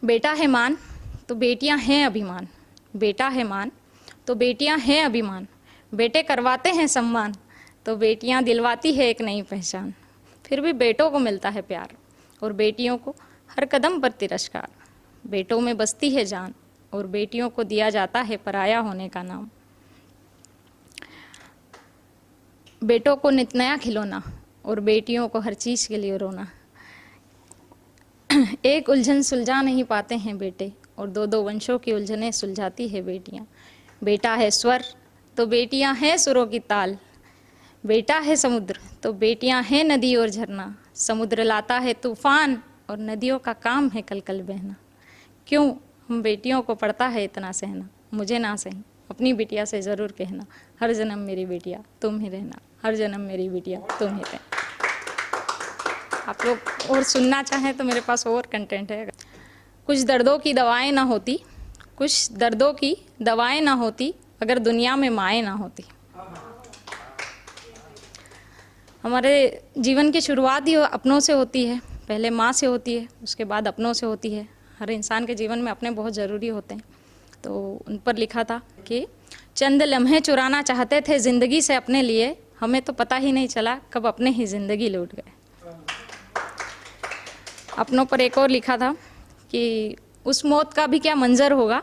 बेटा है मान तो बेटियां हैं अभिमान, बेटा है मान तो बेटियां हैं अभिमान, बेटे करवाते हैं सम्मान तो बेटियां दिलवाती है एक नई पहचान। फिर भी बेटों को मिलता है प्यार और बेटियों को हर कदम पर तिरस्कार। बेटों में बसती है जान और बेटियों को दिया जाता है पराया होने का नाम। बेटों को नित नया खिलौना और बेटियों को हर चीज़ के लिए रोना। एक उलझन सुलझा नहीं पाते हैं बेटे और दो दो वंशों की उलझनें सुलझाती है बेटियां। बेटा है स्वर तो बेटियां हैं सुरों की ताल, बेटा है समुद्र तो बेटियां हैं नदी और झरना। समुद्र लाता है तूफान और नदियों का काम है कल कल बहना। क्यों हम बेटियों को पड़ता है इतना सहना, मुझे ना सही अपनी बिटिया से ज़रूर कहना, हर जन्म मेरी बिटिया तुम ही रहना, हर जन्म मेरी बिटिया तुम ही रहना। आप लोग और सुनना चाहें तो मेरे पास और कंटेंट है। कुछ दर्दों की दवाएं ना होती, कुछ दर्दों की दवाएं ना होती अगर दुनिया में माएँ ना होती। हमारे जीवन की शुरुआत ही अपनों से होती है, पहले माँ से होती है, उसके बाद अपनों से होती है। हर इंसान के जीवन में अपने बहुत ज़रूरी होते हैं। तो उन पर लिखा था कि चंद लम्हे चुराना चाहते थे ज़िंदगी से अपने लिए, हमें तो पता ही नहीं चला कब अपने ही ज़िंदगी लूट गए। अपनों पर एक और लिखा था कि उस मौत का भी क्या मंजर होगा,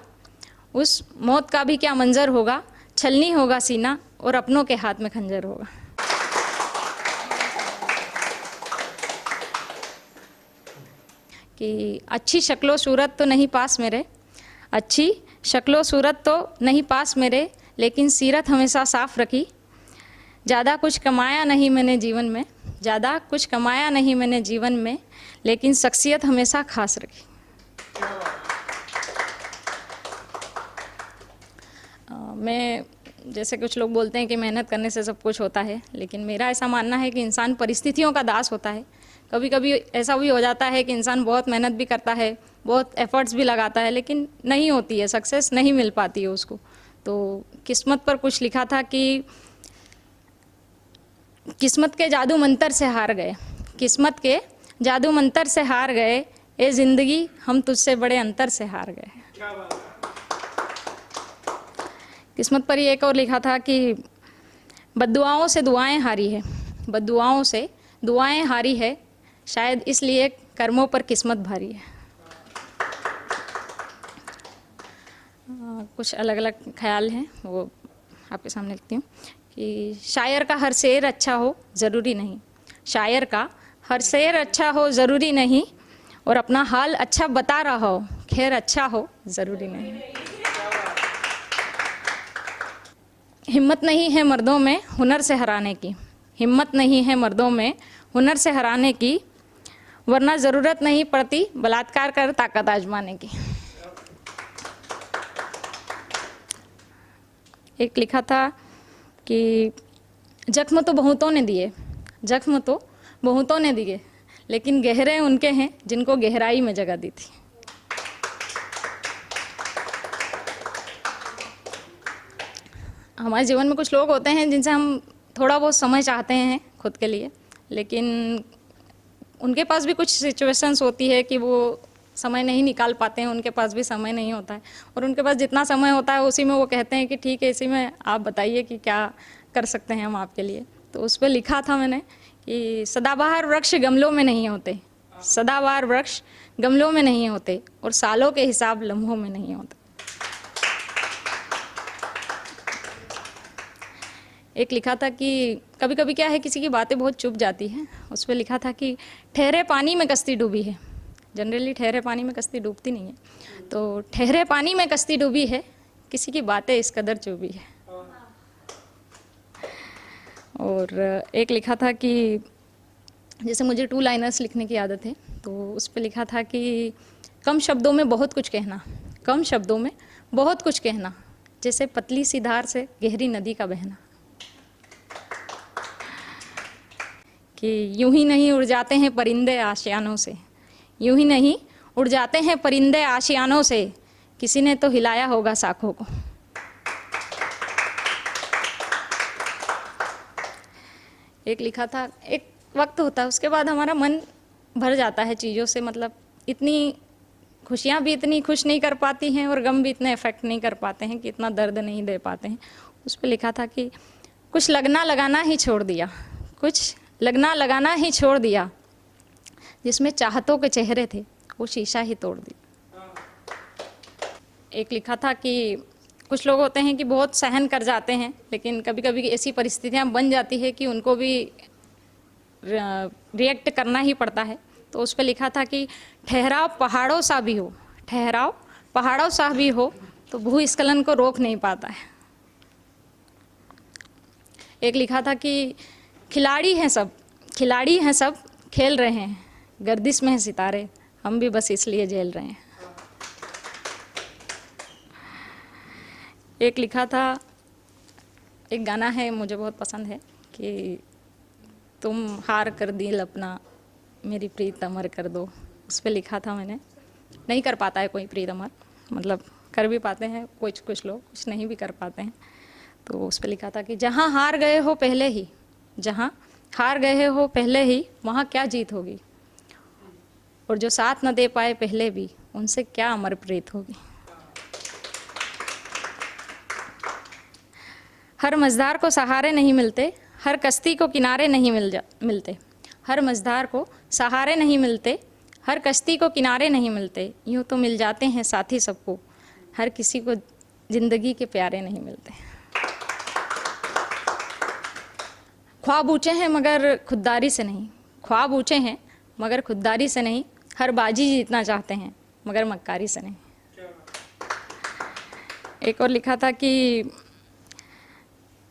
उस मौत का भी क्या मंजर होगा, छलनी होगा सीना और अपनों के हाथ में खंजर होगा। कि अच्छी शक्लो सूरत तो नहीं पास मेरे, अच्छी शक्लो सूरत तो नहीं पास मेरे, लेकिन सीरत हमेशा साफ रखी। ज़्यादा कुछ कमाया नहीं मैंने जीवन में, ज़्यादा कुछ कमाया नहीं मैंने जीवन में, लेकिन शख्सियत हमेशा खास रखी। मैं जैसे कुछ लोग बोलते हैं कि मेहनत करने से सब कुछ होता है, लेकिन मेरा ऐसा मानना है कि इंसान परिस्थितियों का दास होता है। कभी कभी ऐसा भी हो जाता है कि इंसान बहुत मेहनत भी करता है, बहुत एफर्ट्स भी लगाता है, लेकिन नहीं होती है, सक्सेस नहीं मिल पाती है उसको। तो किस्मत पर कुछ लिखा था कि किस्मत के जादू मंतर से हार गए, किस्मत के जादू मंतर से हार गए, ये ज़िंदगी हम तुझसे बड़े अंतर से हार गए। किस्मत पर ही एक और लिखा था कि बद्दुआओं से दुआएं हारी है, बद्दुआओं से दुआएं हारी है, शायद इसलिए कर्मों पर किस्मत भारी है। कुछ अलग अलग ख्याल हैं, वो आपके सामने लिखती हूँ कि शायर का हर शेर अच्छा हो ज़रूरी नहीं, शायर का हर शेर अच्छा हो ज़रूरी नहीं, और अपना हाल अच्छा बता रहा हो खैर अच्छा हो ज़रूरी नहीं। हिम्मत नहीं है मर्दों में हुनर से हराने की, हिम्मत नहीं है मर्दों में हुनर से हराने की, वरना ज़रूरत नहीं पड़ती बलात्कार कर ताकत आजमाने की। एक लिखा था कि जख्म तो बहुतों ने दिए, जख्म तो बहुतों ने दिए, लेकिन गहरे उनके हैं जिनको गहराई में जगह दी थी। हमारे जीवन में कुछ लोग होते हैं जिनसे हम थोड़ा बहुत समय चाहते हैं खुद के लिए, लेकिन उनके पास भी कुछ सिचुएशंस होती है कि वो समय नहीं निकाल पाते हैं, उनके पास भी समय नहीं होता है, और उनके पास जितना समय होता है उसी में वो कहते हैं कि ठीक है, इसी में आप बताइए कि क्या कर सकते हैं हम आपके लिए। तो उस पर लिखा था मैंने कि सदाबहार वृक्ष गमलों में नहीं होते, सदाबहार वृक्ष गमलों में नहीं होते, और सालों के हिसाब लम्हों में नहीं होते। एक लिखा था कि कभी कभी क्या है, किसी की बातें बहुत चुभ जाती हैं, उस पर लिखा था कि ठहरे पानी में कश्ती डूबी है, जनरली ठहरे पानी में कश्ती डूबती नहीं है, तो ठहरे पानी में कश्ती डूबी है, किसी की बातें इस कदर चुभी है। और एक लिखा था कि जैसे मुझे 2 लाइनर्स लिखने की आदत है, तो उस पर लिखा था कि कम शब्दों में बहुत कुछ कहना, कम शब्दों में बहुत कुछ कहना, जैसे पतली सी धार से गहरी नदी का बहना। कि यूं ही नहीं उड़ जाते हैं परिंदे आशियानों से, यूं ही नहीं उड़ जाते हैं परिंदे आशियानों से, किसी ने तो हिलाया होगा साखों को। एक लिखा था एक वक्त होता है उसके बाद हमारा मन भर जाता है चीज़ों से, मतलब इतनी खुशियाँ भी इतनी खुश नहीं कर पाती हैं और गम भी इतने इफेक्ट नहीं कर पाते हैं कि इतना दर्द नहीं दे पाते हैं। उस पर लिखा था कि कुछ लगना लगाना ही छोड़ दिया, कुछ लगना लगाना ही छोड़ दिया, जिसमें चाहतों के चेहरे थे वो शीशा ही तोड़ दिया। एक लिखा था कि कुछ लोग होते हैं कि बहुत सहन कर जाते हैं, लेकिन कभी कभी ऐसी परिस्थितियां बन जाती है कि उनको भी रिएक्ट करना ही पड़ता है। तो उस पर लिखा था कि ठहराव पहाड़ों सा भी हो, ठहराव पहाड़ों सा भी हो तो भूस्खलन को रोक नहीं पाता है। एक लिखा था कि खिलाड़ी हैं सब, खिलाड़ी हैं सब, खेल रहे हैं, गर्दिश में हैं सितारे, हम भी बस इसलिए झेल रहे हैं। एक लिखा था, एक गाना है मुझे बहुत पसंद है कि तुम हार कर दिल अपना, मेरी प्रीत अमर कर दो। उस पर लिखा था मैंने, नहीं कर पाता है कोई प्रीत अमर, मतलब कर भी पाते हैं कुछ लोग, कुछ नहीं भी कर पाते हैं। तो उस पर लिखा था कि जहाँ हार गए हो पहले ही, जहाँ हार गए हो पहले ही, वहाँ क्या जीत होगी, और जो साथ न दे पाए पहले भी, उनसे क्या अमर प्रीत होगी। हर मझधार को सहारे नहीं मिलते, हर कश्ती को किनारे नहीं मिलते, हर मझधार को सहारे नहीं मिलते, हर कश्ती को किनारे नहीं मिलते, यूँ तो मिल जाते हैं साथी सबको, हर किसी को जिंदगी के प्यारे नहीं मिलते। ख्वाब ऊंचे हैं मगर खुददारी से नहीं, ख्वाब ऊंचे हैं मगर खुददारी से नहीं, हर बाजी जीतना चाहते हैं मगर मक्कारी से नहीं। एक और लिखा था कि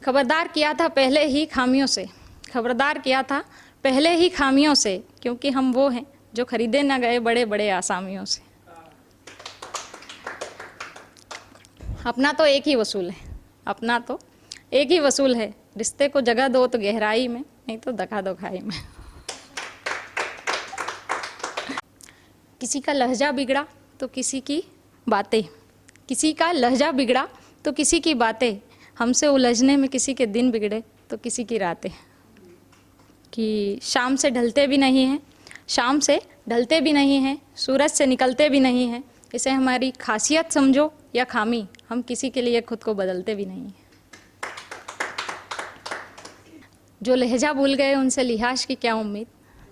खबरदार किया था पहले ही खामियों से, खबरदार किया था पहले ही खामियों से, क्योंकि हम वो हैं जो खरीदे न गए बड़े बड़े आसामियों से। अपना तो एक ही वसूल है, अपना तो एक ही वसूल है, रिश्ते को जगह दो तो गहराई में, नहीं तो धक्का दो खाई में। किसी का लहजा बिगड़ा तो किसी की बातें, किसी का लहजा बिगड़ा तो किसी की बातें, हमसे उलझने में किसी के दिन बिगड़े तो किसी की रातें। कि शाम से ढलते भी नहीं हैं, शाम से ढलते भी नहीं हैं, सूरज से निकलते भी नहीं हैं, इसे हमारी खासियत समझो या खामी, हम किसी के लिए खुद को बदलते भी नहीं हैं। जो लहजा भूल गए उनसे लिहाज की क्या उम्मीद,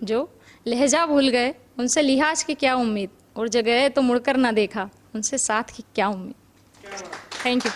जो लहजा भूल गए उनसे लिहाज की क्या उम्मीद, और जो गए तो मुड़कर ना देखा, उनसे साथ की क्या उम्मीद। Thank you.